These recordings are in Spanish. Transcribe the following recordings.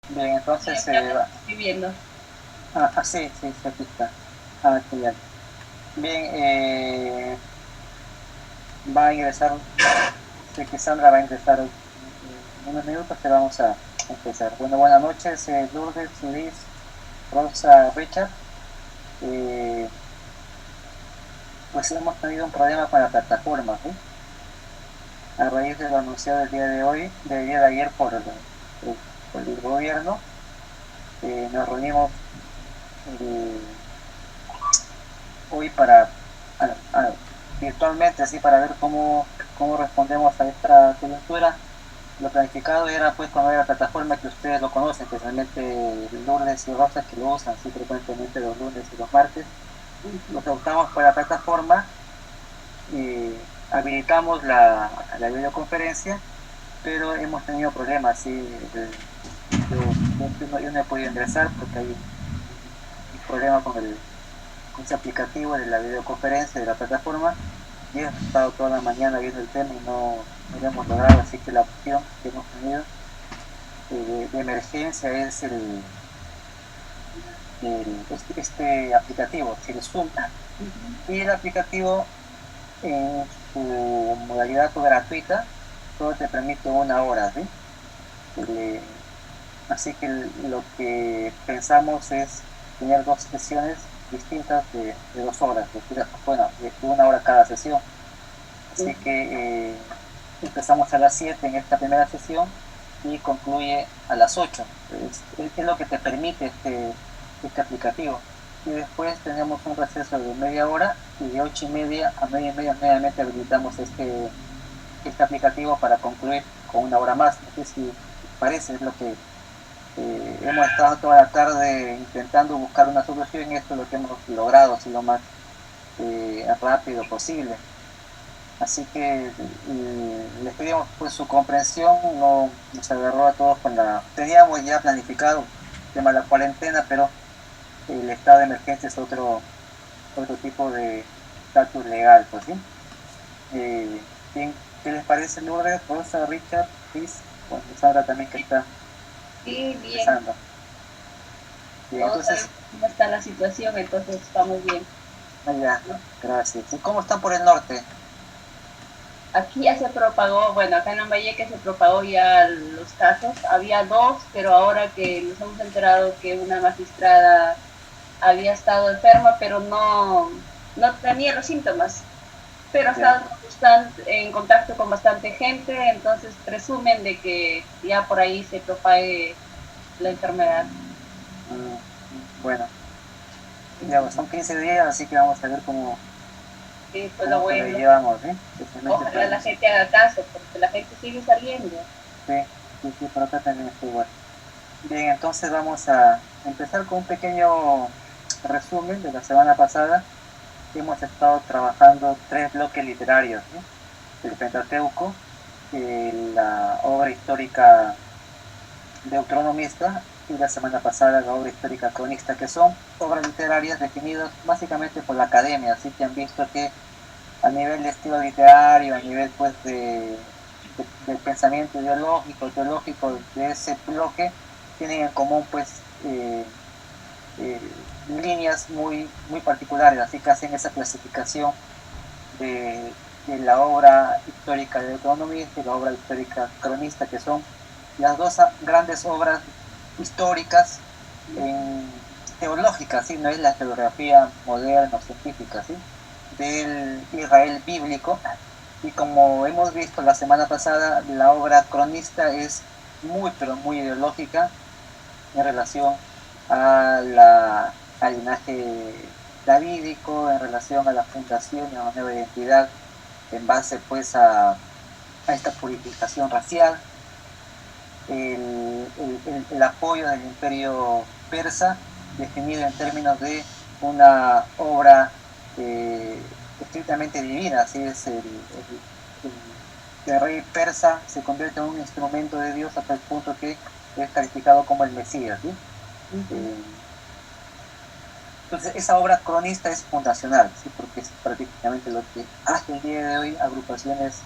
Bien, Sí, entonces, acá lo estoy viendo. sí, sí, sí, aquí está. Ah, genial. Bien, va a ingresar, sé que Sandra va a ingresar en unos minutos, pero vamos a empezar. Bueno, buenas noches, Lourdes, Luis, Rosa, Richard. Eh, pues hemos tenido un problema con la plataforma, ¿sí? A raíz de lo anunciado el día de hoy, del día de ayer por el gobierno, nos reunimos eh, hoy virtualmente, así para ver cómo respondemos a esta coyuntura. Lo planificado era pues poner la plataforma que ustedes lo conocen, especialmente Lourdes y Rosa, que lo usan así frecuentemente los lunes y los martes. Nos optamos por la plataforma, habilitamos la videoconferencia, pero hemos tenido problemas, sí, yo no he podido ingresar porque hay un problema con ese aplicativo de la videoconferencia de la plataforma, y he estado toda la mañana viendo el tema y no lo hemos logrado, así que la opción que hemos tenido de emergencia es este aplicativo, el Zoom. Y el aplicativo en su modalidad gratuita solo te permite una hora, ¿sí? Eh, Así que lo que pensamos es tener dos sesiones distintas de 2 horas, bueno, de una hora cada sesión. Así que empezamos a las 7 en esta primera sesión y concluye a las 8. Es lo que te permite este aplicativo. Y después tenemos un receso de media hora y de 8:30 a 9:30 nuevamente habilitamos este aplicativo para concluir con una hora más. No sé si parece, es lo que hemos estado toda la tarde intentando buscar una solución y esto es lo que hemos logrado, así lo más rápido posible. Así que les pedimos pues su comprensión, no nos agarró a todos teníamos ya planificado el tema de la cuarentena, pero el estado de emergencia es otro tipo de estatus legal, pues sí. Bien, ¿qué les parece, Lourdes, Rosa, Richard, Chris? Bueno, Sandra también que está Sí, bien. empezando. Bien, Todos entonces, sabemos cómo está la situación, entonces estamos bien, ya, ¿no? gracias. ¿Y cómo están por el norte? Aquí ya se propagó, bueno, acá en Lambayeque se propagó ya los casos. Había dos, pero ahora que nos hemos enterado que una magistrada había estado enferma, pero no tenía los síntomas, pero ha Ya. estado en contacto con bastante gente, entonces presumen de que ya por ahí se propague la enfermedad. Mm, bueno, ya pues, son 15 días, así que vamos a ver Sí, pues lo cómo bueno. sobrellevamos, ¿eh? Especialmente Ojalá para la nosotros. gente haga caso, porque la gente sigue saliendo. Sí, sí, sí, por acá también está igual. Bien, entonces vamos a empezar con un pequeño resumen de la semana pasada. Hemos estado trabajando tres bloques literarios, ¿no? El Pentateuco, la obra histórica deuteronomista y la semana pasada la obra histórica cronista, que son obras literarias definidas básicamente por la academia, así que han visto que a nivel de estilo literario, a nivel pues del pensamiento ideológico, teológico de ese bloque, tienen en común pues líneas muy particulares, así que hacen esa clasificación de la obra histórica de Deuteronomista y la obra histórica cronista, que son las dos grandes obras históricas teológicas, ¿sí? No es la geografía moderna o científica, ¿sí? Del Israel bíblico. Y como hemos visto la semana pasada, la obra cronista es pero muy ideológica en relación al linaje davídico, en relación a la fundación y a una nueva identidad en base pues a esta purificación racial, el apoyo del imperio persa, definido en términos de una obra estrictamente divina, así es, el rey persa se convierte en un instrumento de Dios hasta el punto que es calificado como el Mesías, ¿sí? Eh, entonces, esa obra cronista es fundacional, ¿sí? Porque es prácticamente lo que hasta el día de hoy agrupaciones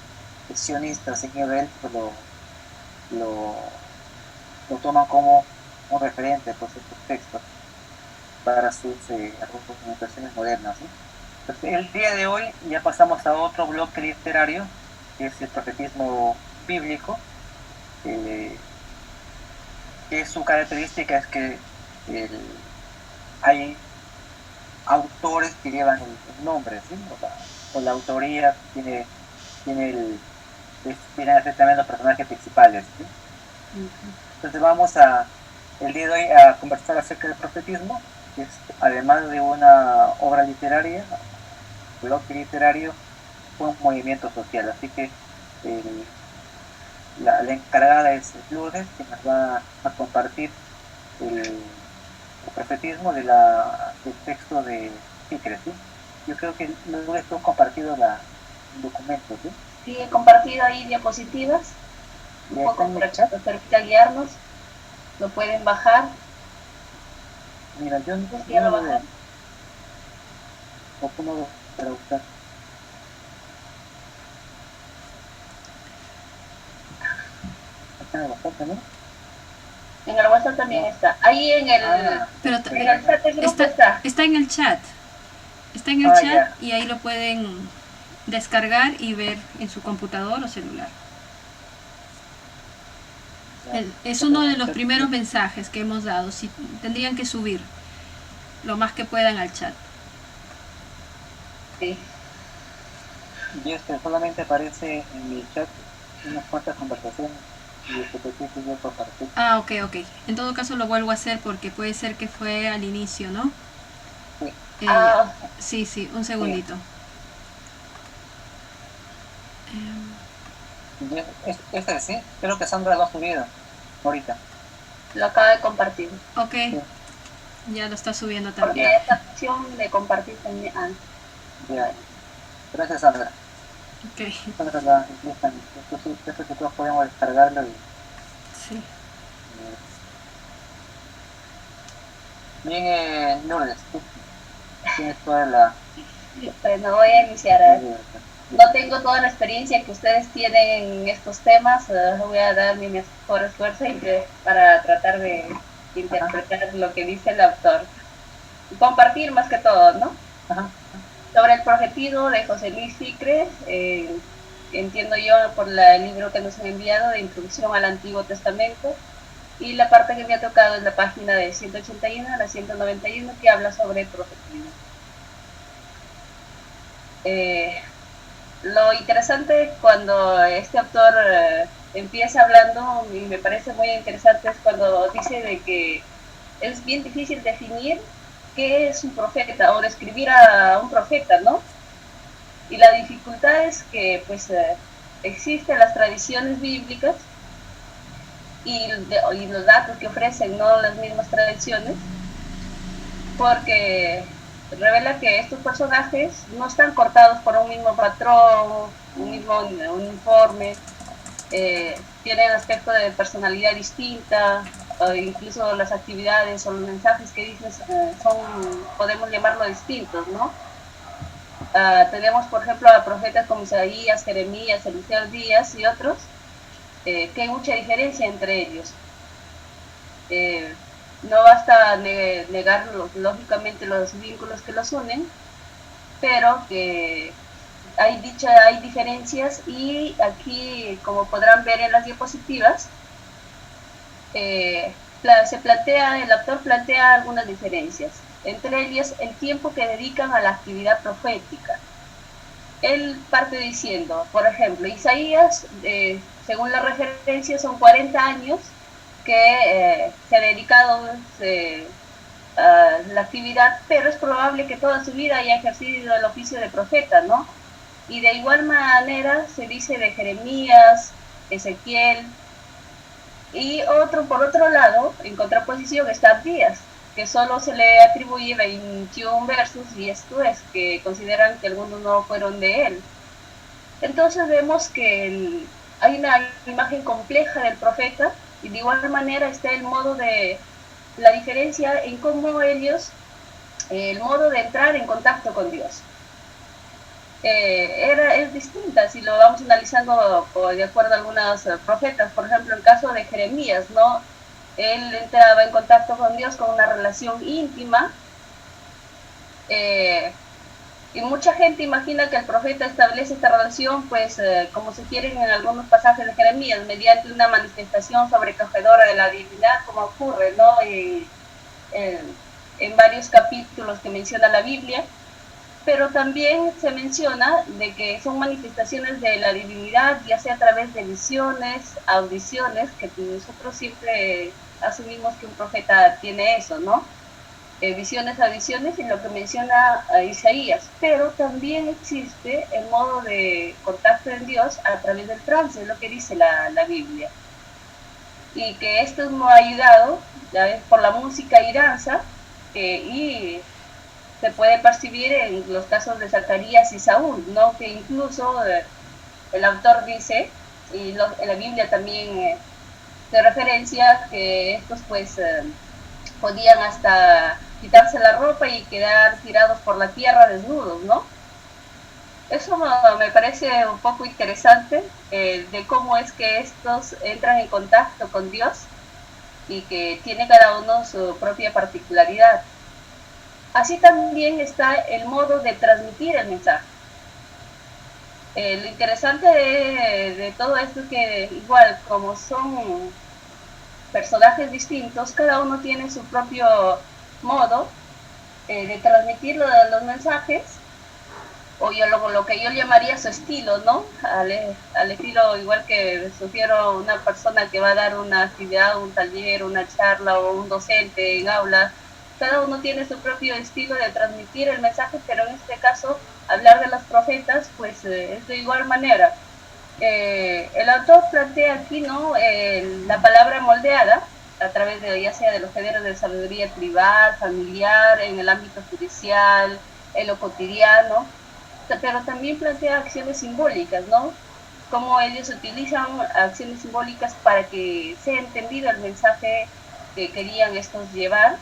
sionistas en Israel pues lo, lo toman como un referente pues, estos textos para sus argumentaciones modernas, ¿no? Entonces, el día de hoy ya pasamos a otro bloque literario, que es el profetismo bíblico, eh, que su característica es que el, hay autores que llevan el nombre, ¿sí? O la autoría tiene vienen a ser también los personajes principales, ¿sí? Entonces vamos el día de hoy a conversar acerca del profetismo, que es, además de una obra literaria, un bloque literario, fue un movimiento social. Así que el, la encargada es Lourdes, que nos va a compartir el profetismo del texto de Ficre, ¿sí? Yo creo que Lourdes tú has compartido el documento, ¿sí? Sí, he compartido ahí diapositivas, un poco para que nos permita guiarnos. Lo pueden bajar. Mira, yo ya lo bajaron. ¿O cómo para buscar? ¿Está en el WhatsApp también? En el WhatsApp también está. Ahí en el, pero en el chat del grupo está. Está en el chat. Está en el chat ya. Y ahí lo pueden descargar y ver en su computador o celular. Es uno de los primeros mensajes que hemos dado. Si tendrían que subir lo más que puedan al chat. Sí. Y solamente aparece en mi chat unas cuantas conversaciones. Ah, ok. En todo caso lo vuelvo a hacer porque puede ser que fue al inicio, ¿no? Sí. Sí, un segundito. Este sí, creo que Sandra lo ha subido ahorita. Lo acaba de compartir. Ok, sí. Ya lo está subiendo también. Porque esta opción de compartir también antes. Ya. Gracias, Sandra. Ok. Esto que todos podemos descargarlo y... Sí. Bien, Lourdes, tú tienes toda la... Bueno, voy a iniciar. No tengo toda la experiencia que ustedes tienen en estos temas. Voy a dar mi mejor esfuerzo para tratar de interpretar lo que dice el autor. Compartir más que todo, ¿no? Ajá. Sobre el profetismo de José Luis Ficre, entiendo yo por el libro que nos han enviado de Introducción al Antiguo Testamento, y la parte que me ha tocado es la página de 181 a la 191 que habla sobre el profetismo. Lo interesante cuando este autor empieza hablando, y me parece muy interesante, es cuando dice de que es bien difícil definir qué es un profeta o describir a un profeta, ¿no? Y la dificultad es que pues existen las tradiciones bíblicas y los datos que ofrecen, no las mismas tradiciones, porque revela que estos personajes no están cortados por un mismo patrón, un mismo uniforme, tienen aspecto de personalidad distinta, incluso las actividades o los mensajes que dicen podemos llamarlo distintos, ¿no? Tenemos, por ejemplo, a profetas como Isaías, Jeremías, Eliseo Díaz y otros, que hay mucha diferencia entre ellos. No basta negar lógicamente los vínculos que los unen, pero que hay diferencias, y aquí, como podrán ver en las diapositivas, el autor plantea algunas diferencias, entre ellas el tiempo que dedican a la actividad profética. Él parte diciendo, por ejemplo, Isaías, según la referencia, son 40 años que se ha dedicado a la actividad, pero es probable que toda su vida haya ejercido el oficio de profeta, ¿no? Y de igual manera se dice de Jeremías, Ezequiel, y por otro lado, en contraposición, está Abdías, que solo se le atribuye 21 versos, y esto es que consideran que algunos no fueron de él. Entonces vemos que hay una imagen compleja del profeta, y de igual manera está la diferencia en cómo ellos, el modo de entrar en contacto con Dios. Es distinta si lo vamos analizando de acuerdo a algunos profetas. Por ejemplo, el caso de Jeremías, ¿no? él entraba en contacto con Dios con una relación íntima. Y mucha gente imagina que el profeta establece esta relación, pues, como se quieren en algunos pasajes de Jeremías, mediante una manifestación sobrecogedora de la divinidad, como ocurre, ¿no? En varios capítulos que menciona la Biblia. Pero también se menciona de que son manifestaciones de la divinidad, ya sea a través de visiones, audiciones, que nosotros siempre asumimos que un profeta tiene eso, ¿no? Visiones, audiciones, y lo que menciona Isaías. Pero también existe el modo de contacto en Dios a través del trance, es lo que dice la Biblia. Y que esto nos ha ayudado, ya ves, por la música y danza, y se puede percibir en los casos de Zacarías y Saúl, ¿no? Que incluso el autor dice, y en la Biblia también se referencia que estos pues podían hasta quitarse la ropa y quedar tirados por la tierra desnudos, ¿no? Eso me parece un poco interesante, de cómo es que estos entran en contacto con Dios y que tiene cada uno su propia particularidad. Así también está el modo de transmitir el mensaje. Lo interesante de todo esto es que igual como son personajes distintos, cada uno tiene su propio modo de transmitir los mensajes, o yo lo que yo llamaría su estilo, ¿no? Al estilo igual que sugiero una persona que va a dar una actividad, un taller, una charla o un docente en aula. Cada uno tiene su propio estilo de transmitir el mensaje, pero en este caso, hablar de los profetas, pues es de igual manera. El autor plantea aquí, ¿no? La palabra moldeada, a través de, ya sea de los géneros de sabiduría tribal, familiar, en el ámbito judicial, en lo cotidiano, pero también plantea acciones simbólicas, ¿no? Cómo ellos utilizan acciones simbólicas para que sea entendido el mensaje que querían estos llevar.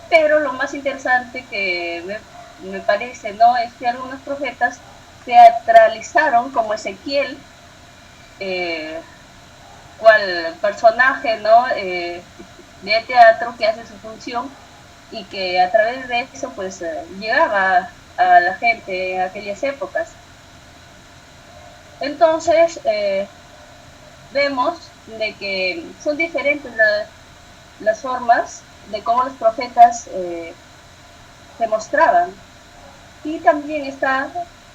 Pero lo más interesante que me parece, ¿no? Es que algunos profetas teatralizaron, como Ezequiel, cual personaje, ¿no? De teatro que hace su función y que a través de eso pues llegaba a la gente en aquellas épocas. Entonces vemos de que son diferentes las formas de cómo los profetas se mostraban. Y también está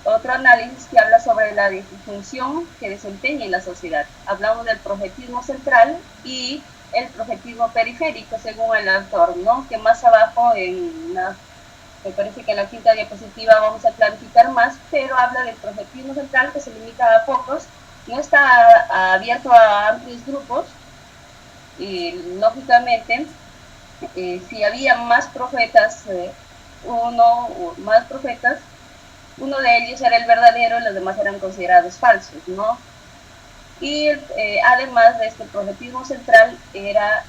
otro análisis que habla sobre la función que desempeña en la sociedad. Hablamos del profetismo central y el profetismo periférico, según el autor, ¿no? Que más abajo, me parece que en la quinta diapositiva vamos a clarificar más, pero habla del profetismo central que se limita a pocos, no está abierto a amplios grupos, y lógicamente si había más profetas, uno de ellos era el verdadero y los demás eran considerados falsos, ¿no? Y además de este profetismo central era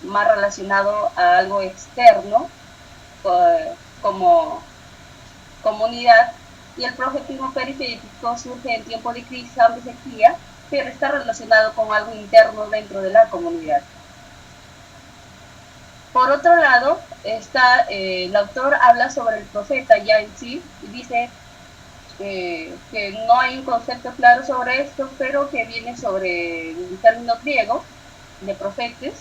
más relacionado a algo externo, como comunidad, y el profetismo periférico surge en tiempo de crisis, hambre y sequía, pero está relacionado con algo interno dentro de la comunidad. Por otro lado, el autor habla sobre el profeta ya en sí, y dice que no hay un concepto claro sobre esto, pero que viene sobre un término griego de profetes,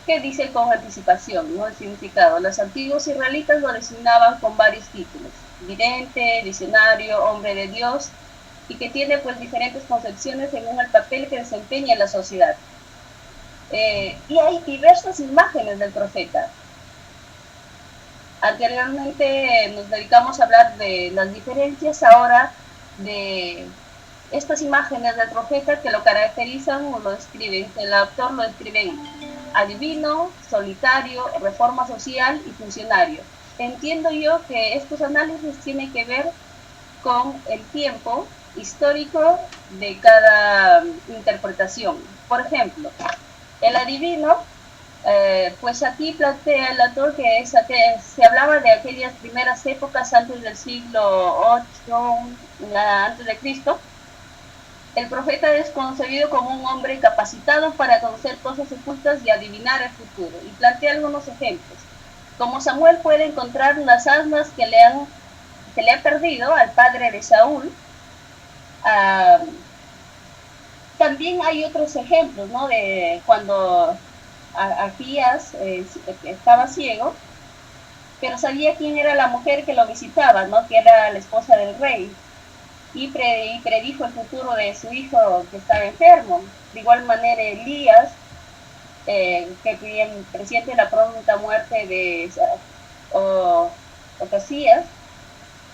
que dice con anticipación, ¿no? El significado. Los antiguos israelitas lo designaban con varios títulos: vidente, visionario, hombre de Dios, y que tiene pues diferentes concepciones según el papel que desempeña en la sociedad. Y hay diversas imágenes del profeta. Anteriormente nos dedicamos a hablar de las diferencias, ahora de estas imágenes del profeta que lo caracterizan o lo describen. El autor lo describe adivino, solitario, reforma social y funcionario. Entiendo yo que estos análisis tienen que ver con el tiempo histórico de cada interpretación. Por ejemplo, el adivino, pues aquí plantea el autor que se hablaba de aquellas primeras épocas antes del siglo VIII, antes de Cristo, El profeta es concebido como un hombre capacitado para conocer cosas ocultas y adivinar el futuro. Y plantea algunos ejemplos. Como Samuel puede encontrar las asnas que le ha perdido al padre de Saúl, también hay otros ejemplos, ¿no? De cuando Ahías estaba ciego, pero sabía quién era la mujer que lo visitaba, ¿no? Que era la esposa del rey. Y predijo el futuro de su hijo que estaba enfermo. De igual manera, Elías, que presiente la pronta muerte de Ocasías.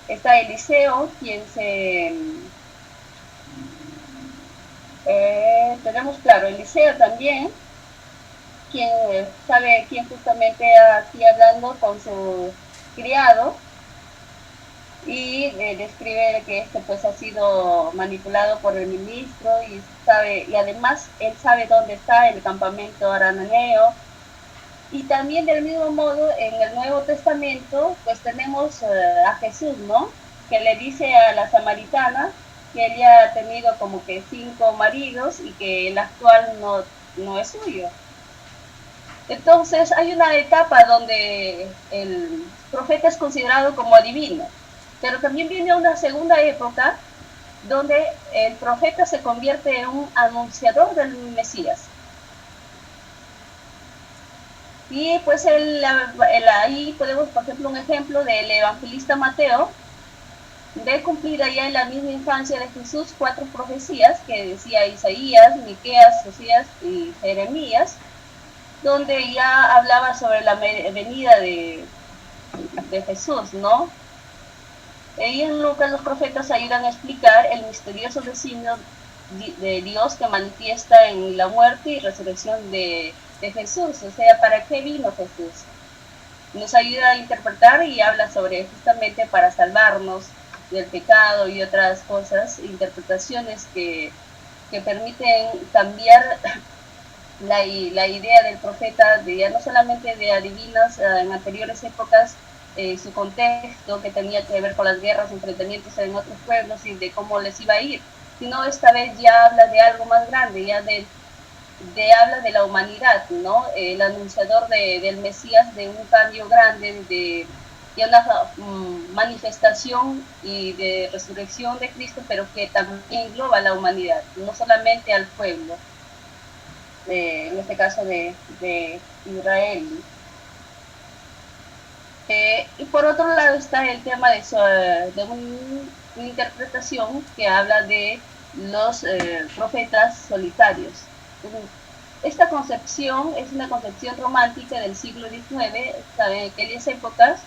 Está Eliseo, quien tenemos claro, Eliseo también, quien sabe, quien justamente aquí hablando con su criado, y describe que este pues ha sido manipulado por el ministro y además él sabe dónde está el campamento arameo. Y también del mismo modo en el Nuevo Testamento pues tenemos a Jesús, ¿no? Que le dice a la samaritana que ella ha tenido como que 5 maridos y que el actual no es suyo. Entonces hay una etapa donde el profeta es considerado como adivino, pero también viene una segunda época donde el profeta se convierte en un anunciador del Mesías. Y pues ahí podemos, por ejemplo, un ejemplo del evangelista Mateo, de cumplida ya en la misma infancia de Jesús 4 profecías que decía Isaías, Miqueas, Josías y Jeremías, donde ya hablaba sobre la venida de Jesús, ¿no? Y en Lucas los profetas ayudan a explicar el misterioso designio de Dios que manifiesta en la muerte y resurrección de Jesús. O sea, ¿para qué vino Jesús? Nos ayuda a interpretar y habla sobre justamente para salvarnos del pecado y otras cosas, interpretaciones que permiten cambiar la idea del profeta, ya no solamente de adivinas en anteriores épocas, su contexto que tenía que ver con las guerras, enfrentamientos en otros pueblos y de cómo les iba a ir, sino esta vez ya habla de algo más grande, ya habla de la humanidad, ¿no? El anunciador del Mesías, de un cambio grande, de una manifestación y de resurrección de Cristo, pero que también engloba a la humanidad, no solamente al pueblo, en este caso de Israel. Y por otro lado está el tema de una interpretación que habla de los profetas solitarios. Esta concepción es una concepción romántica del siglo XIX. En aquellas épocas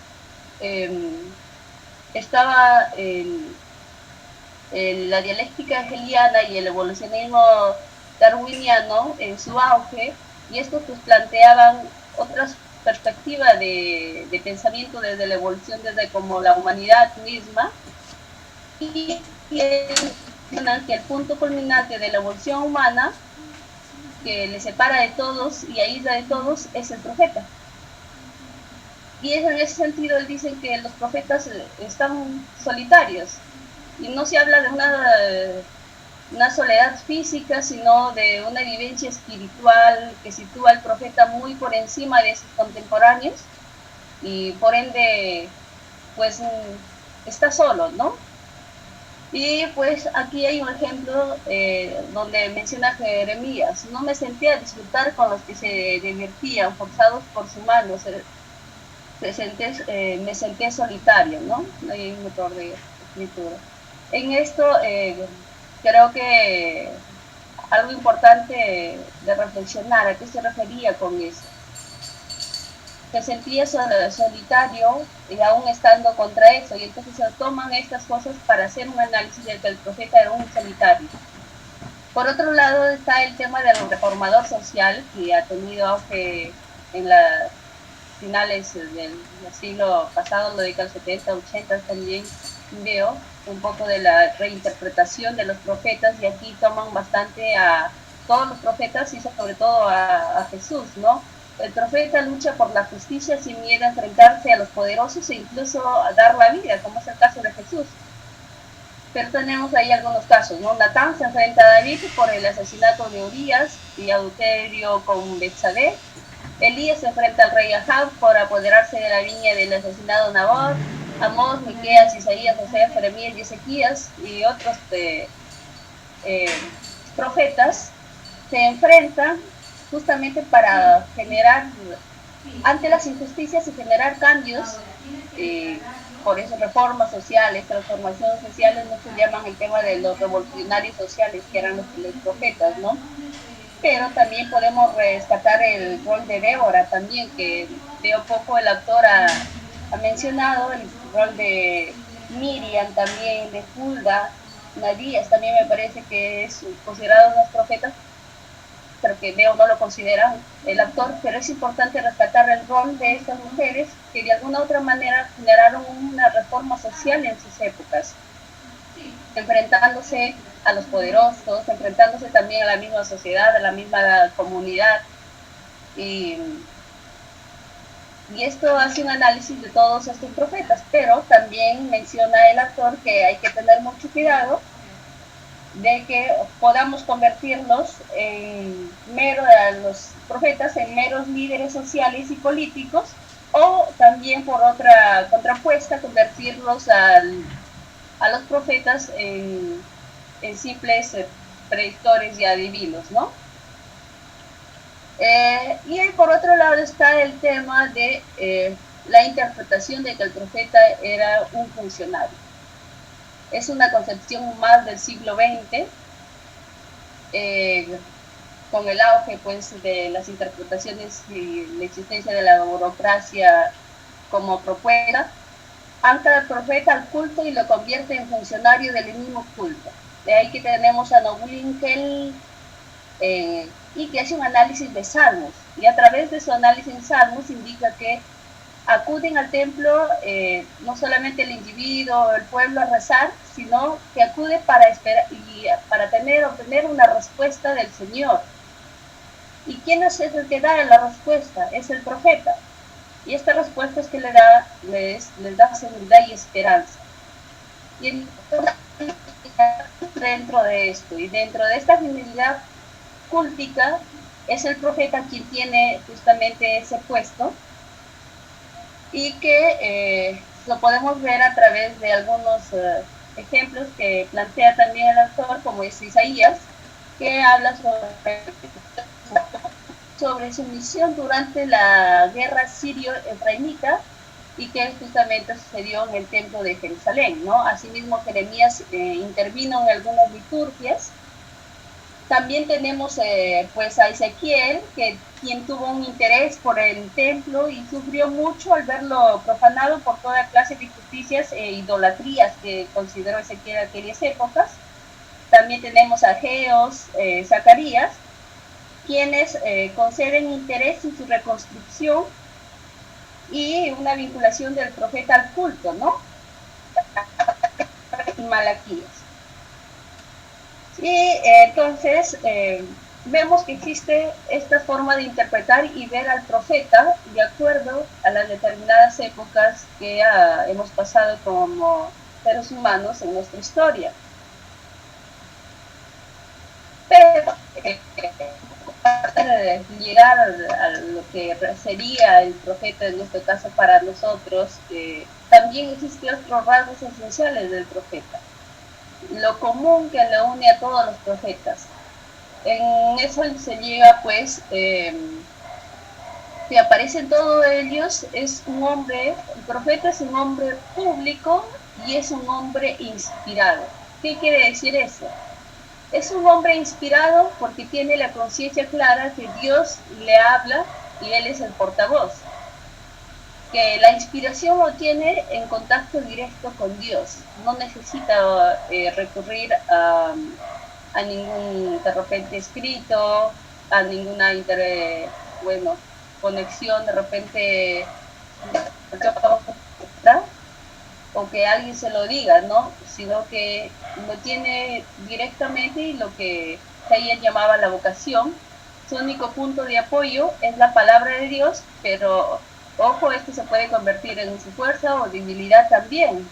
estaba la dialéctica hegeliana y el evolucionismo darwiniano en su auge, y estos pues planteaban otras perspectivas de pensamiento desde la evolución, desde como la humanidad misma, y que el punto culminante de la evolución humana que le separa de todos y aísla de todos es el profeta. Y en ese sentido dicen que los profetas están solitarios, y no se habla de una soledad física, sino de una vivencia espiritual que sitúa al profeta muy por encima de sus contemporáneos, y por ende pues está solo, ¿no? Y pues aquí hay un ejemplo donde menciona Jeremías: no me senté a disfrutar con los que se divertían, forzados por su mano, me senté solitario, ¿no? Hay un autor de escritura. En esto creo que algo importante de reflexionar, ¿a qué se refería con eso? Se sentía solitario y aún estando contra eso, y entonces se toman estas cosas para hacer un análisis de que el profeta era un solitario. Por otro lado está el tema del reformador social, que ha tenido auge en las finales del siglo pasado, lo de los 70, 80 también veo un poco de la reinterpretación de los profetas, y aquí toman bastante a todos los profetas y sobre todo a Jesús, ¿no? El profeta lucha por la justicia sin miedo a enfrentarse a los poderosos e incluso a dar la vida, como es el caso de Jesús. pero tenemos ahí algunos casos, ¿no? Natán se enfrenta a David por el asesinato de Urías y adulterio con Betsabé. Elías se enfrenta al rey Ahab por apoderarse de la viña del asesinado Nabot. Amós, Miqueas, Isaías, Oseas, Jeremías y Ezequías y otros profetas se enfrentan justamente para generar, ante las injusticias y generar cambios, por eso reformas sociales, transformaciones sociales, muchos llaman el tema de los revolucionarios sociales, que eran los profetas, ¿no? Pero también podemos rescatar el rol de Débora también, que veo poco el autor ha mencionado, el rol de Miriam también, de Hulda, Nadías también me parece que es considerado unos profetas, pero que Leo no lo considera el autor, pero es importante rescatar el rol de estas mujeres que de alguna u otra manera generaron una reforma social en sus épocas, enfrentándose a los poderosos, enfrentándose también a la misma sociedad, a la misma comunidad. Y esto hace un análisis de todos estos profetas, pero también menciona el autor que hay que tener mucho cuidado de que podamos convertirlos en los profetas en meros líderes sociales y políticos, o también por otra contrapuesta convertirlos a los profetas en simples predictores y adivinos, ¿no? Y por otro lado está el tema de la interpretación de que el profeta era un funcionario. Es una concepción más del siglo XX, con el auge pues, de las interpretaciones y la existencia de la burocracia como propuesta, ancla al profeta al culto y lo convierte en funcionario del mismo culto. De ahí que tenemos a Noblinkel, y que hace un análisis de salmos, y a través de su análisis en salmos indica que acuden al templo no solamente el individuo, el pueblo a rezar, sino que acude para esperar y para obtener una respuesta del Señor. ¿Y quién es el que da la respuesta? Es el profeta. Y esta respuesta es que les da seguridad y esperanza. Y entonces, dentro de esto, y dentro de esta finalidad cúltica, es el profeta quien tiene justamente ese puesto, y que lo podemos ver a través de algunos ejemplos que plantea también el autor, como es Isaías, que habla sobre su misión durante la guerra sirio-efraimita, y que justamente sucedió en el templo de Jerusalén, ¿no? Asimismo, Jeremías intervino en algunas liturgias. También tenemos pues a Ezequiel, quien tuvo un interés por el templo y sufrió mucho al verlo profanado por toda clase de injusticias e idolatrías que consideró Ezequiel en aquellas épocas. También tenemos a Geos, Zacarías, quienes conceden interés en su reconstrucción y una vinculación del profeta al culto, ¿no? Y Malaquías. Y entonces vemos que existe esta forma de interpretar y ver al profeta de acuerdo a las determinadas épocas que hemos pasado como seres humanos en nuestra historia. Pero para llegar a lo que sería el profeta en nuestro caso para nosotros, también existen otros rasgos esenciales del profeta. Lo común que le une a todos los profetas. En eso se llega pues que aparece en todos ellos, es un hombre, el profeta es un hombre público y es un hombre inspirado. ¿Qué quiere decir eso? Es un hombre inspirado porque tiene la conciencia clara que Dios le habla y él es el portavoz. Que la inspiración lo tiene en contacto directo con Dios. No necesita recurrir a ningún de repente escrito, a ninguna conexión de repente o que alguien se lo diga, ¿no? Sino que lo tiene directamente, y lo que ella llamaba la vocación. Su único punto de apoyo es la palabra de Dios, pero ojo, esto se puede convertir en su fuerza o debilidad también,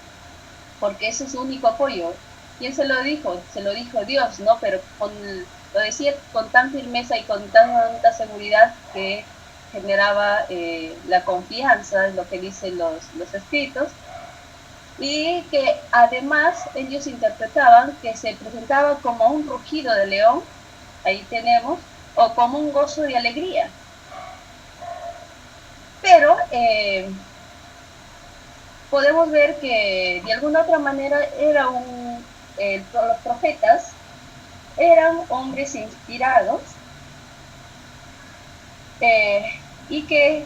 porque ese es su único apoyo. ¿Quién se lo dijo? Se lo dijo Dios, ¿no? Pero lo decía con tan firmeza y con tanta seguridad que generaba la confianza en lo que dicen los escritos, y que además ellos interpretaban que se presentaba como un rugido de león, ahí tenemos, o como un gozo de alegría. Pero podemos ver que de alguna otra manera los profetas eran hombres inspirados, y que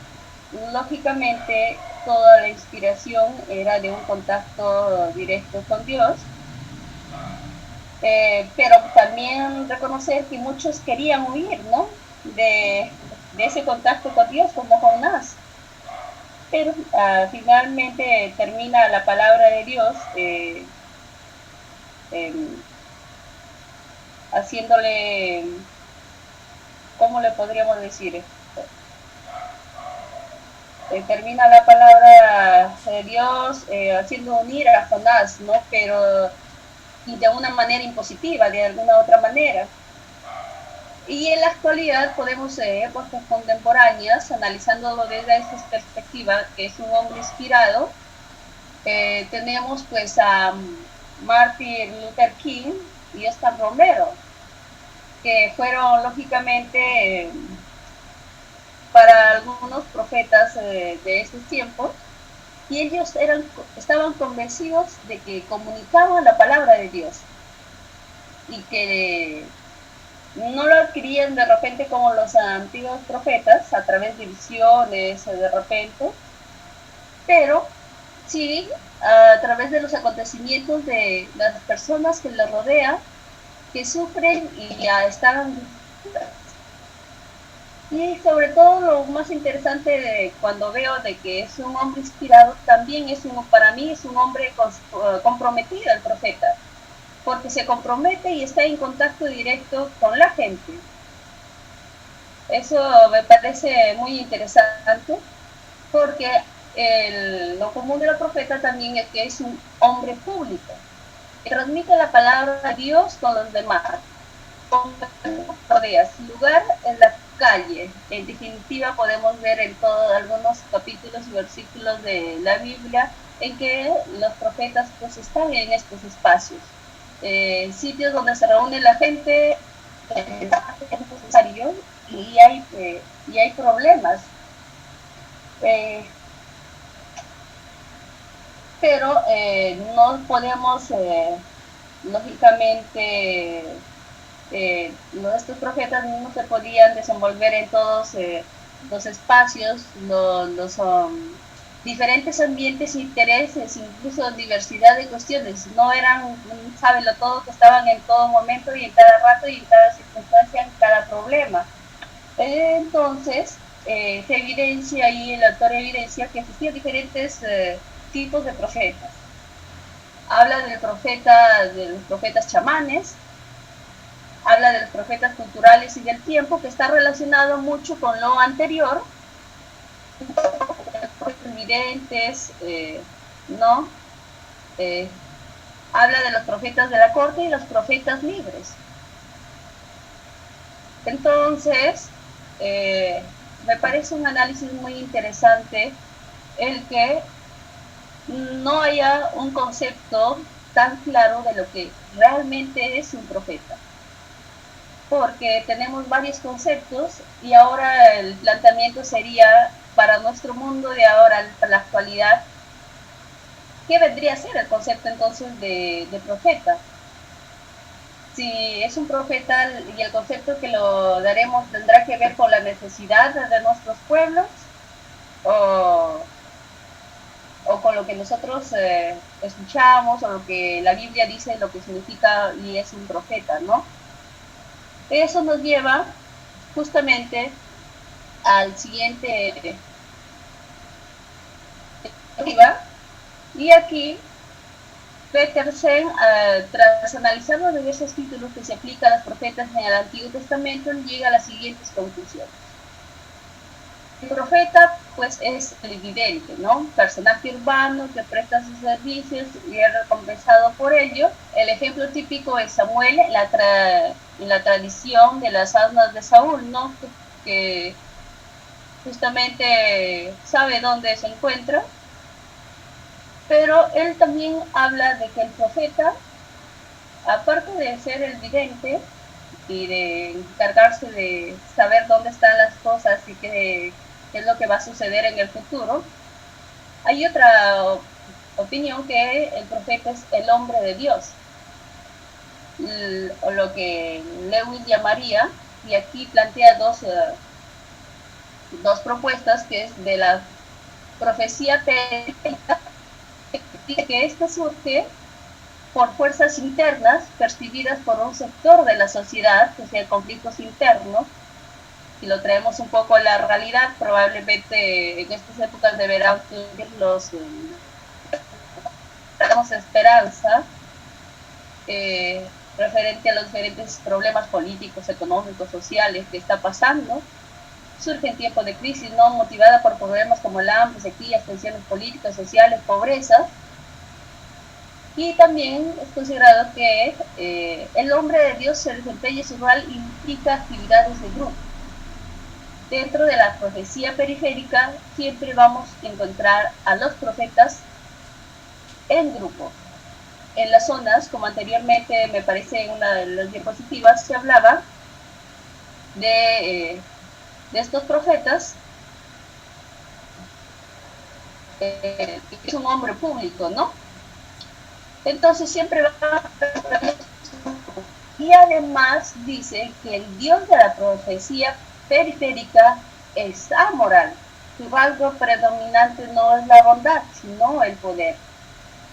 lógicamente toda la inspiración era de un contacto directo con Dios, pero también reconocer que muchos querían huir, ¿no? de ese contacto con Dios, como Jonás. Pero finalmente termina la palabra de Dios haciéndole, ¿cómo le podríamos decir? Termina la palabra de Dios haciendo unir a Jonás, ¿no? Pero y de una manera impositiva, de alguna otra manera. Y en la actualidad podemos, épocas contemporáneas, analizándolo desde esta perspectiva, que es un hombre inspirado, tenemos pues a Martin Luther King y Oscar Romero, que fueron lógicamente para algunos profetas de estos tiempos, y ellos estaban convencidos de que comunicaban la palabra de Dios y que no lo adquirían de repente como los antiguos profetas a través de visiones de repente, pero sí a través de los acontecimientos de las personas que los rodean, que sufren y ya están. Y sobre todo lo más interesante cuando veo de que es un hombre inspirado, también para mí es un hombre comprometido, el profeta, porque se compromete y está en contacto directo con la gente. Eso me parece muy interesante, porque lo común de los profetas también es que es un hombre público, que transmite la palabra de Dios con los demás. Su lugar en la calle. En definitiva, podemos ver en todos algunos capítulos y versículos de la Biblia en que los profetas pues están en estos espacios, sitios donde se reúne la gente, es necesario, y hay problemas. Pero no podemos, lógicamente, estos profetas no se podían desenvolver en todos los espacios, los diferentes ambientes, intereses, incluso diversidad de cuestiones. No eran, sábelo todo, que estaban en todo momento y en cada rato y en cada circunstancia, en cada problema. Entonces, se evidencia y el autor evidencia que existían diferentes tipos de profetas. Habla de los profetas chamanes, habla de los profetas culturales y del tiempo, que está relacionado mucho con lo anterior, videntes, ¿no? Habla de los profetas de la corte y los profetas libres. Entonces, me parece un análisis muy interesante el que no haya un concepto tan claro de lo que realmente es un profeta, porque tenemos varios conceptos y ahora el planteamiento sería para nuestro mundo de ahora, para la actualidad, ¿qué vendría a ser el concepto entonces de profeta? Si es un profeta, y el concepto que lo daremos tendrá que ver con la necesidad de nuestros pueblos, o con lo que nosotros escuchamos, o lo que la Biblia dice, lo que significa y es un profeta, ¿no? Eso nos lleva justamente al siguiente. Y aquí Petersen, tras analizar los diversos títulos que se aplican a los profetas en el Antiguo Testamento, llega a las siguientes conclusiones. El profeta pues es el vidente, ¿no? Personaje urbano que presta sus servicios y es recompensado por ello. El ejemplo típico es Samuel en la tradición de las asnas de Saúl, ¿no? Que justamente sabe dónde se encuentra, pero él también habla de que el profeta, aparte de ser el vidente y de encargarse de saber dónde están las cosas y qué es lo que va a suceder en el futuro, hay otra opinión que el profeta es el hombre de Dios, o lo que Lewis llamaría, y aquí plantea dos propuestas, que es de la profecía teológica, que esta surge por fuerzas internas percibidas por un sector de la sociedad, que sea conflictos internos. Si lo traemos un poco a la realidad, probablemente en estas épocas deberán surgir damos esperanza referente a los diferentes problemas políticos, económicos, sociales que está pasando. Surge en tiempos de crisis, no motivada por problemas como el hambre, sequías, tensiones políticas, sociales, pobreza. Y también es considerado que el hombre de Dios se desempeña su rol implica actividades de grupo. Dentro de la profecía periférica siempre vamos a encontrar a los profetas en grupo. En las zonas, como anteriormente me parece en una de las diapositivas, se hablaba de estos profetas, es un hombre público, ¿no? Entonces siempre va a... Y además dice que el Dios de la profecía periférica es amoral. Su rasgo predominante no es la bondad, sino el poder.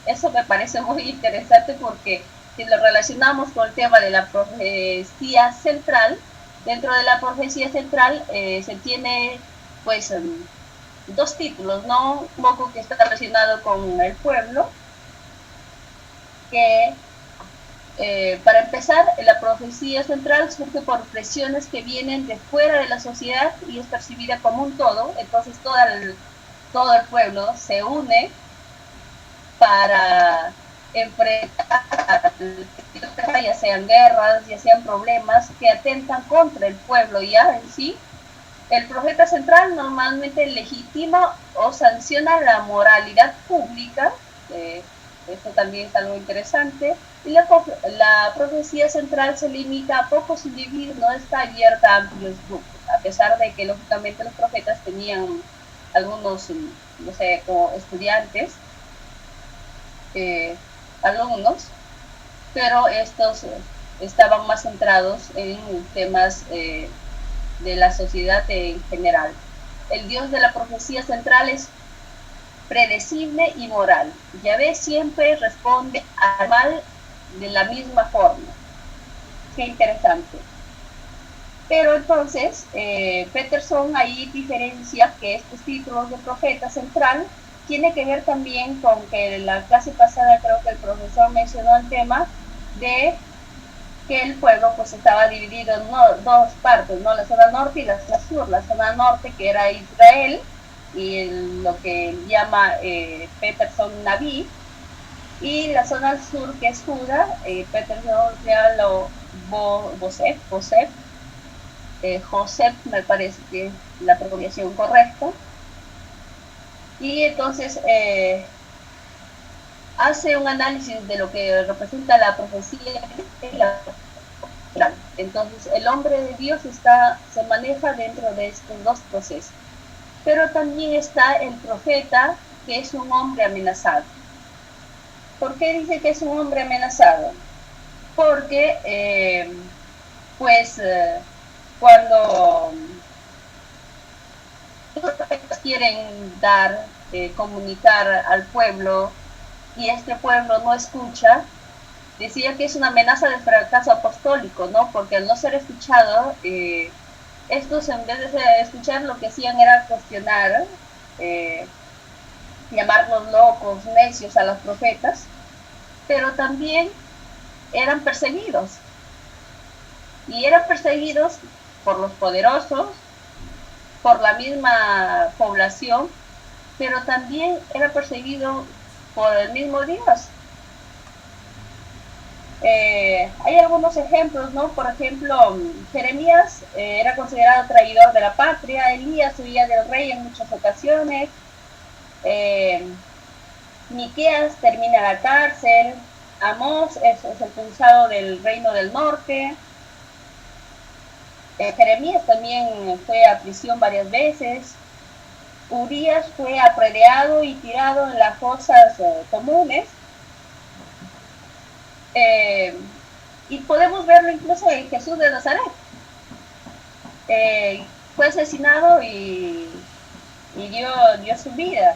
Eso me parece muy interesante porque si lo relacionamos con el tema de la profecía central, dentro de la profecía central se tiene pues dos títulos, ¿no? Un poco que está relacionado con el pueblo, que para empezar, la profecía central surge por presiones que vienen de fuera de la sociedad y es percibida como un todo. Entonces todo el pueblo se une para enfrentar, ya sean guerras, ya sean problemas que atentan contra el pueblo ya en sí. El profeta central normalmente legitima o sanciona la moralidad pública. Esto también es algo interesante. Y la profecía central se limita a pocos individuos, no está abierta a amplios grupos, a pesar de que lógicamente los profetas tenían algunos, no sé, como estudiantes, alumnos, pero estos estaban más centrados en temas de la sociedad en general. El Dios de la profecía central es predecible y moral. Yahvé siempre responde al mal de la misma forma. Qué interesante. Pero entonces, Peterson ahí diferencia que estos títulos de profeta central tiene que ver también con que en la clase pasada creo que el profesor mencionó el tema de que el pueblo pues estaba dividido en dos partes, ¿no? La zona norte y la zona sur. La zona norte, que era Israel, y lo que llama Peterson Naví, y la zona sur, que es Judá, Peterson ya lo Joseph me parece que es la pronunciación correcta. Y entonces hace un análisis de lo que representa la profecía. Entonces el hombre de Dios se maneja dentro de estos dos procesos. Pero también está el profeta, que es un hombre amenazado. ¿Por qué dice que es un hombre amenazado? Porque cuando los profetas quieren comunicar al pueblo y este pueblo no escucha, decía que es una amenaza de fracaso apostólico, ¿no? Porque al no ser escuchado, estos en vez de escuchar lo que hacían era cuestionar, llamarlos locos, necios a los profetas, pero también eran perseguidos. Y eran perseguidos por los poderosos, por la misma población, pero también era perseguido por el mismo Dios. Hay algunos ejemplos, ¿no? Por ejemplo, Jeremías era considerado traidor de la patria, Elías huía del rey en muchas ocasiones, Miqueas termina en la cárcel, Amós es expulsado del reino del norte, Jeremías también fue a prisión varias veces, Urías fue apedreado y tirado en las fosas comunes, y podemos verlo incluso en Jesús de Nazaret. Fue asesinado y dio su vida,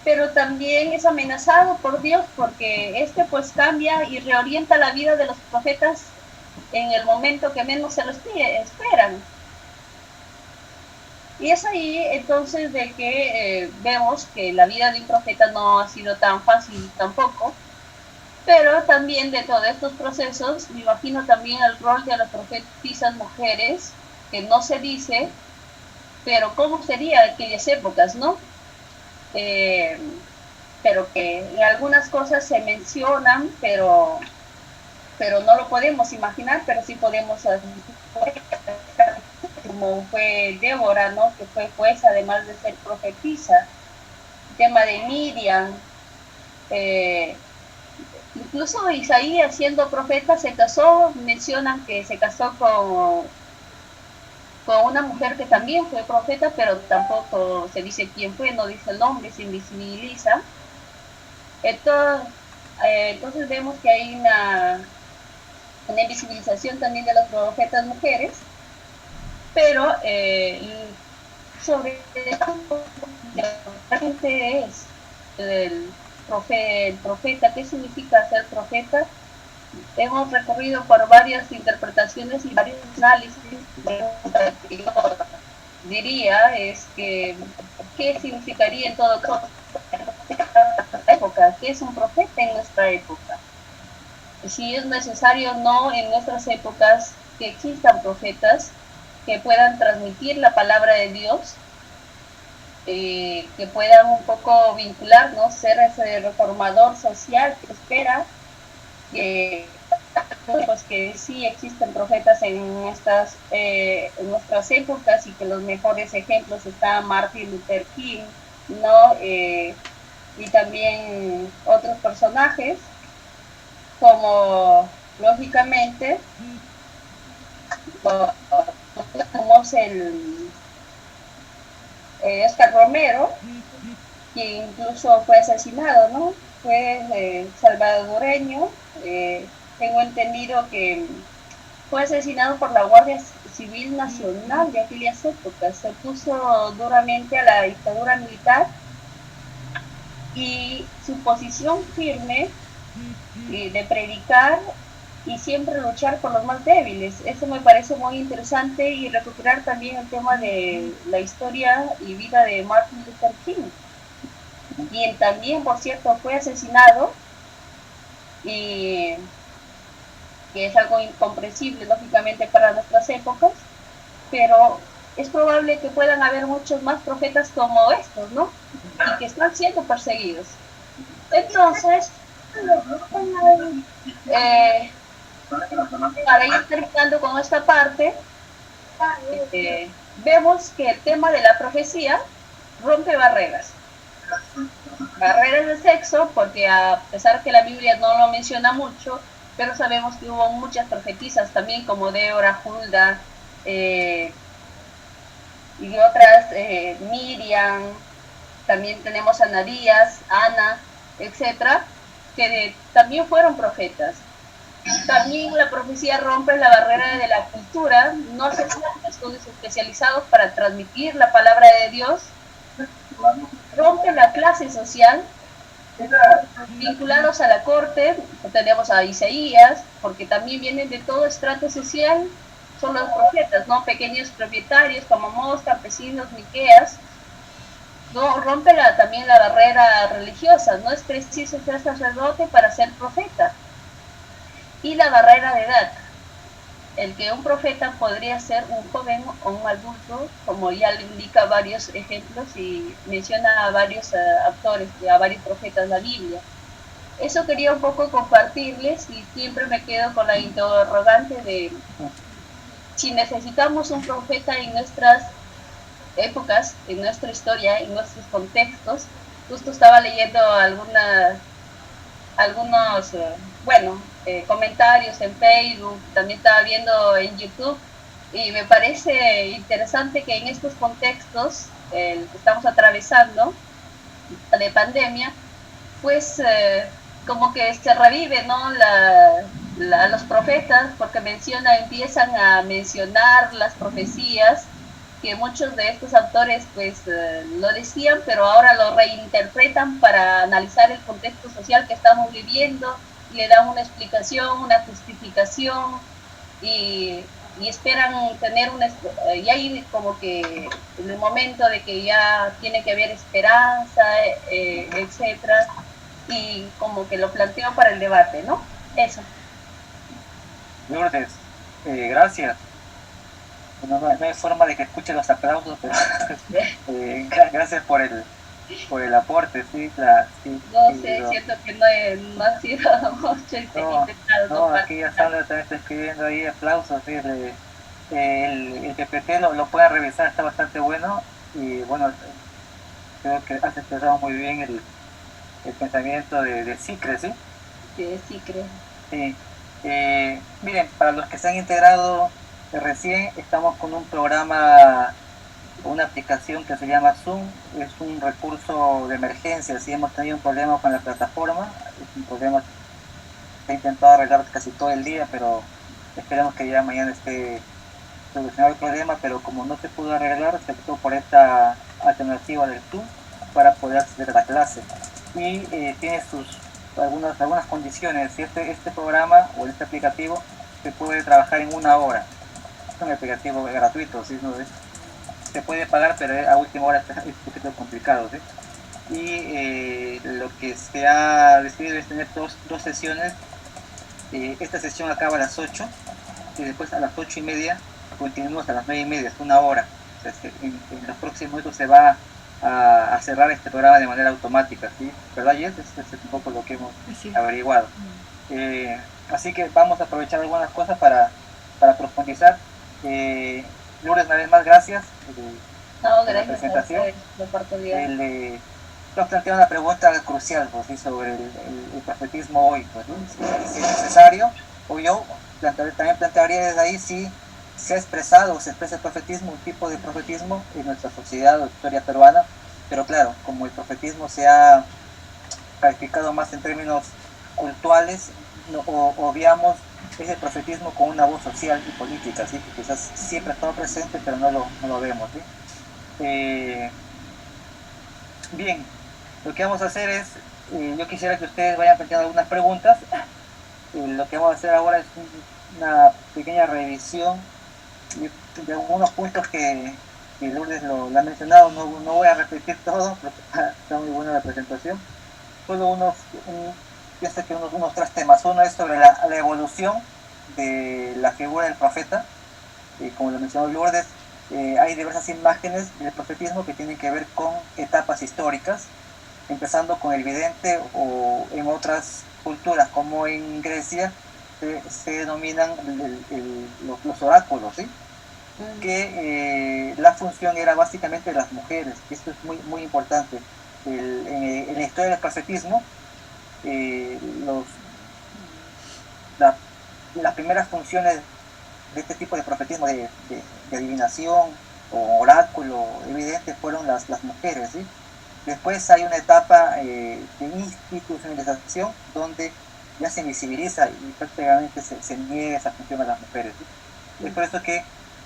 pero también es amenazado por Dios porque este pues cambia y reorienta la vida de los profetas en el momento que menos se lo esperan. Y es ahí entonces de que vemos que la vida de un profeta no ha sido tan fácil tampoco, pero también dentro de estos procesos me imagino también el rol de las profetisas mujeres, que no se dice, pero cómo sería aquellas épocas, ¿no? Pero que en algunas cosas se mencionan, pero no lo podemos imaginar, pero sí podemos, como fue Débora, ¿no? Que fue jueza, además de ser profetisa. El tema de Miriam, incluso Isaías, siendo profeta, se casó, mencionan que se casó con una mujer que también fue profeta, pero tampoco se dice quién fue, no dice el nombre, se invisibiliza. Entonces vemos que hay una invisibilización también de las profetas mujeres, pero sobre qué es el profeta, qué significa ser profeta. Hemos recorrido por varias interpretaciones y varios análisis. Yo diría es que qué significaría en todo caso época, qué es un profeta en nuestra época, si es necesario o no en nuestras épocas que existan profetas que puedan transmitir la palabra de Dios, que puedan un poco vincularnos, ser ese reformador social que espera, pues que sí existen profetas en nuestras épocas y que los mejores ejemplos están Martin Luther King, ¿no? Y también otros personajes como lógicamente como el Oscar Romero, que incluso fue asesinado, ¿no? Fue salvadoreño, tengo entendido que fue asesinado por la Guardia Civil Nacional de aquellas épocas, se puso duramente a la dictadura militar y su posición firme de predicar y siempre luchar por los más débiles. Eso me parece muy interesante, y recuperar también el tema de la historia y vida de Martin Luther King, quien también, por cierto, fue asesinado, y que es algo incomprensible, lógicamente, para nuestras épocas, pero es probable que puedan haber muchos más profetas como estos, ¿no? Y que están siendo perseguidos. Entonces, para ir terminando con esta parte, vemos que el tema de la profecía rompe barreras de sexo, porque a pesar que la Biblia no lo menciona mucho, pero sabemos que hubo muchas profetisas también, como Débora, Hulda, y otras, Miriam, también tenemos a Ananías, Ana, etcétera, que también fueron profetas. También la profecía rompe la barrera de la cultura, no se hacen estudios especializados para transmitir la palabra de Dios, rompe la clase social, vinculados a la corte, tenemos a Isaías, porque también vienen de todo estrato social, son los profetas, ¿no? Pequeños propietarios como Amós, campesinos, Miqueas. No, rompe también la barrera religiosa, no es preciso ser sacerdote para ser profeta. Y la barrera de edad. el que un profeta podría ser un joven o un adulto, como ya le indica varios ejemplos y menciona a varios autores, a varios profetas de la Biblia. Eso quería un poco compartirles y siempre me quedo con la interrogante de si necesitamos un profeta en nuestras épocas, en nuestra historia, en nuestros contextos. Justo estaba leyendo algunos bueno, comentarios en Facebook, también estaba viendo en YouTube, y me parece interesante que en estos contextos que estamos atravesando de pandemia, pues como que se revive, ¿no? Los profetas, porque empiezan a mencionar las profecías que muchos de estos autores pues lo decían, pero ahora lo reinterpretan para analizar el contexto social que estamos viviendo, le dan una explicación, una justificación y, y esperan tener y ahí como que en el momento de que ya tiene que haber esperanza, etcétera, y como que lo planteo para el debate, ¿no? Eso. Lourdes, gracias. No, no hay forma de que escuche los aplausos, pero gracias por el aporte, sí, sí, No sí, sé, siento que no ha sido mucho intentado. No, aquí ya Sandra también está escribiendo ahí aplausos, sí, el PPT lo pueden revisar, está bastante bueno y bueno, creo que has expresado muy bien el pensamiento de Cicre, ¿sí? Sí, creo. Sí. Miren, para los que se han integrado recién, estamos con un programa, una aplicación que se llama Zoom, es un recurso de emergencia, si hemos tenido un problema con la plataforma, es un problema que se ha intentado arreglar casi todo el día, pero esperemos que ya mañana esté solucionado el problema, pero como no se pudo arreglar, se optó por esta alternativa del Zoom para poder acceder a la clase. Y tiene algunas condiciones. Este programa o este aplicativo se puede trabajar en una hora. Es un aplicativo gratuito, ¿sí? ¿No? Se puede pagar, pero a última hora es un poquito complicado. ¿Sí? Y lo que se ha decidido es tener dos sesiones. Esta sesión acaba a las 8 y después a las 8:30 continuamos a las 9:30, es una hora. O sea, en los próximos minutos se va a cerrar este programa de manera automática, ¿sí? ¿Verdad, Jess? Es un poco lo que hemos averiguado. Así que vamos a aprovechar algunas cosas para profundizar. Lourdes, una vez más, gracias No, por la gracias a presentación. ustedes por la oportunidad. Nos plantea una pregunta crucial, pues, ¿sí? Sobre el profetismo hoy, pues, ¿no? Si es necesario, o yo también plantearía desde ahí si se ha expresado o se expresa el profetismo, un tipo de profetismo en nuestra sociedad o historia peruana, pero claro, como el profetismo se ha calificado más en términos cultuales, obviamos ese profetismo con una voz social y política, ¿sí? Que quizás siempre ha estado presente, pero no lo vemos, ¿sí? Bien, lo que vamos a hacer es, yo quisiera que ustedes vayan planteando algunas preguntas. Lo que vamos a hacer ahora es una pequeña revisión de algunos puntos que Lourdes lo ha mencionado. No voy a repetir todo, porque está muy buena la presentación. Solo pienso que unos tres temas. Uno es sobre la evolución de la figura del profeta. Como lo mencionó Lourdes, hay diversas imágenes del profetismo que tienen que ver con etapas históricas, empezando con el vidente, o en otras culturas como en Grecia se denominan los oráculos, ¿sí? Que la función era básicamente de las mujeres. Esto es muy, muy importante. En la historia del profetismo, las primeras funciones de este tipo de profetismo de adivinación o oráculo evidente fueron las mujeres, ¿sí? Después hay una etapa de institucionalización donde ya se visibiliza y prácticamente se niega esa función a las mujeres, ¿sí? Es por eso que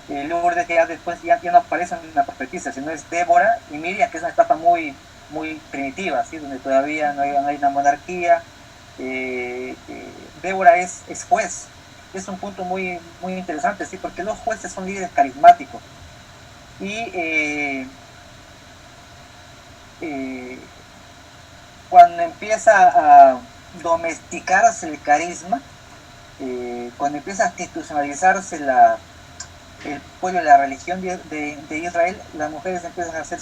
Lourdes ya después ya no aparecen en la profetisa, sino es Débora y Miriam, que es una etapa muy, muy primitiva, ¿sí? Donde todavía no hay una monarquía. Débora es juez. Es un punto muy, muy interesante, ¿sí? Porque los jueces son líderes carismáticos. Y cuando empieza a domesticarse el carisma, cuando empieza a institucionalizarse el pueblo y la religión de Israel, las mujeres empiezan a ser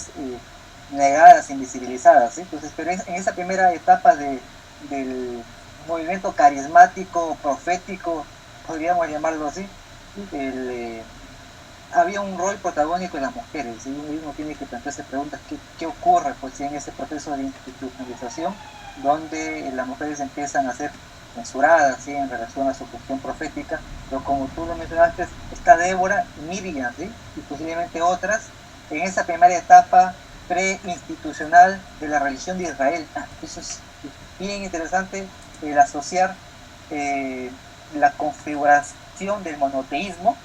negadas, invisibilizadas, ¿sí? Entonces, pero en esa primera etapa del movimiento carismático, profético, podríamos llamarlo así, había un rol protagónico en las mujeres, y uno tiene que plantearse preguntas, ¿qué ocurre pues, en ese proceso de institucionalización, donde las mujeres empiezan a ser censuradas, ¿sí? En relación a su función profética, pero como tú lo mencionaste, está Débora y Miriam, ¿sí? Y posiblemente otras, en esa primera etapa preinstitucional de la religión de Israel. Eso es bien interesante, el asociar la configuración del monoteísmo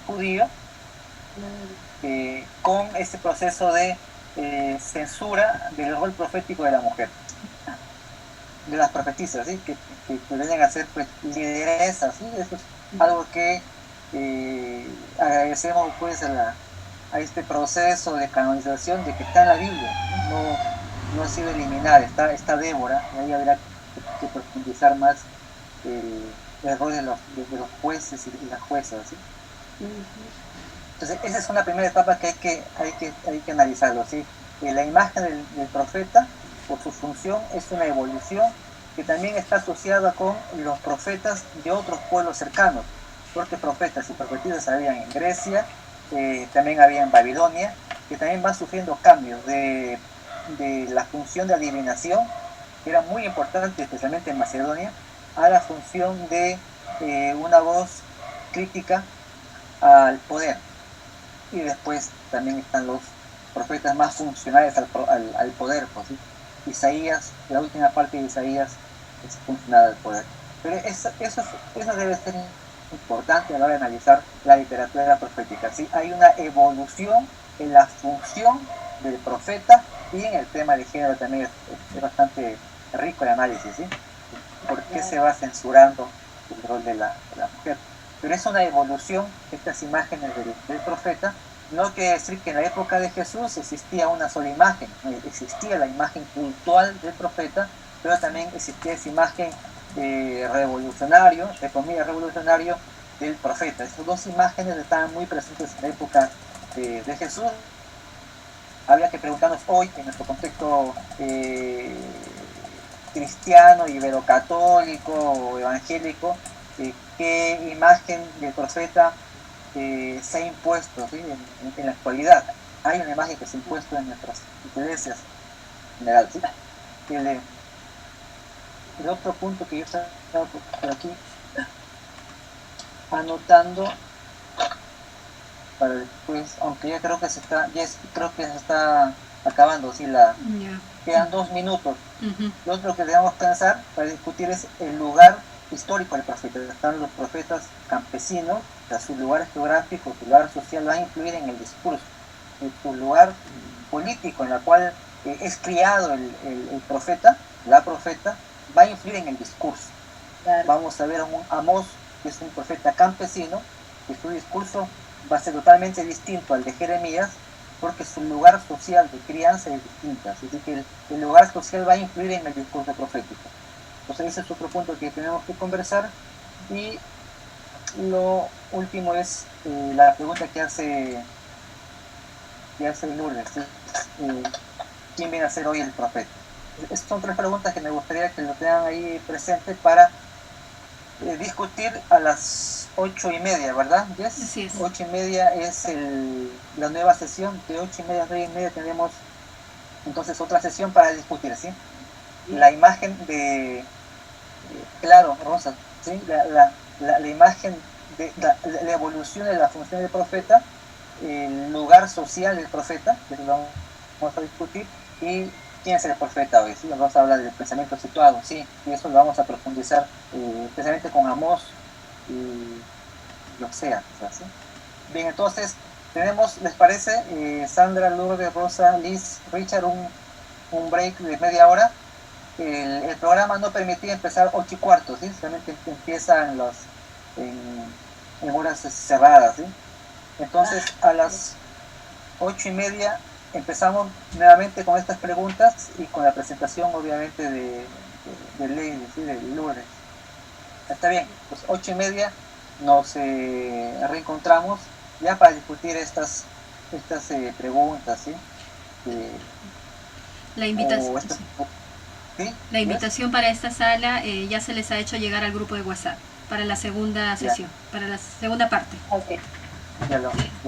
judío con ese proceso de censura del rol profético de la mujer, de las profetisas, ¿sí? que vienen a ser pues, lideresas, ¿sí? Eso es algo que agradecemos pues a este proceso de canonización de que está en la Biblia, no ha sido eliminada, está Débora, y ahí habrá que profundizar más el rol de los jueces y las juezas, ¿sí? Entonces esa es una primera etapa que hay que analizarlo, ¿sí? La imagen del profeta, por su función, es una evolución que también está asociada con los profetas de otros pueblos cercanos, porque profetas y profetisas habían en Grecia, también había en Babilonia, que también van sufriendo cambios de la función de adivinación, que era muy importante, especialmente en Macedonia, a la función de una voz crítica al poder. Y después también están los profetas más funcionales al poder, pues, ¿sí? Isaías, la última parte de Isaías es funcional al poder. Pero eso debe ser importante a la hora de analizar la literatura profética, ¿sí? Hay una evolución en la función del profeta, y en el tema de género también es bastante rico el análisis, ¿sí? ¿Por qué se va censurando el rol de la mujer? Pero es una evolución, estas imágenes del profeta. No quiere decir que en la época de Jesús existía una sola imagen, existía la imagen cultural del profeta, pero también existía esa imagen revolucionario, de comida revolucionario, del profeta. Esas dos imágenes estaban muy presentes en la época de Jesús. Había que preguntarnos hoy, en nuestro contexto cristiano, iberocatólico o evangélico, qué imagen del profeta se ha impuesto, ¿sí? en la actualidad. Hay una imagen que se ha impuesto en nuestras iglesias en general, ¿sí? El otro punto que yo estaba por aquí anotando para después, aunque ya creo que creo que se está acabando, ¿sí? Quedan 2 minutos. Lo otro que debemos pensar para discutir es el lugar histórico del profeta. Están los profetas campesinos, o sea, su lugar geográfico, su lugar social va a influir en el discurso. Su lugar político en el cual es criado el profeta, la profeta, va a influir en el discurso. Claro. Vamos a ver a un Amós, que es un profeta campesino, que su discurso va a ser totalmente distinto al de Jeremías, porque su lugar social de crianza es distinta, así que el lugar social va a influir en el discurso profético. Entonces ese es otro punto que tenemos que conversar. Y lo último es la pregunta que hace Lourdes, ¿sí? ¿Quién viene a ser hoy el profeta? Estas son 3 preguntas que me gustaría que lo tengan ahí presente para discutir a las 8:30, ¿verdad? Yes. Así es. 8:30 es la nueva sesión. De 8:30 a 9:30 tenemos entonces otra sesión para discutir, ¿sí? La imagen claro, Rosa, ¿sí? La imagen de la evolución de la función del profeta, el lugar social del profeta, que lo vamos a discutir, y quién es el profeta hoy, ¿sí? Vamos a hablar del pensamiento situado, sí, y eso lo vamos a profundizar especialmente con Amós y Osea, ¿sí? Bien, entonces tenemos, ¿les parece? Sandra, Lourdes, Rosa, Liz, Richard, un break de media hora. El programa no permitía empezar 8:15, ¿sí? Solamente empieza en horas cerradas, ¿sí? Entonces a las 8:30 empezamos nuevamente con estas preguntas y con la presentación obviamente de Lady, ¿sí? De Lourdes. Está bien, pues 8:30 nos reencontramos ya para discutir estas preguntas, ¿sí? La invitación, ¿sí? la invitación para esta sala ya se les ha hecho llegar al grupo de WhatsApp para la segunda sesión, para la segunda parte. Ok. Ya.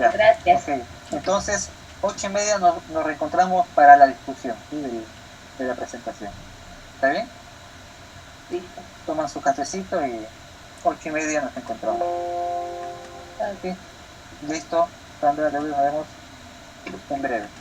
Gracias. Okay. Entonces, 8:30 nos reencontramos para la discusión, ¿sí? de la presentación. ¿Está bien? Listo. Toman su cafecito y 8:30 nos encontramos. Okay. Listo, Sandra, nos vemos en breve.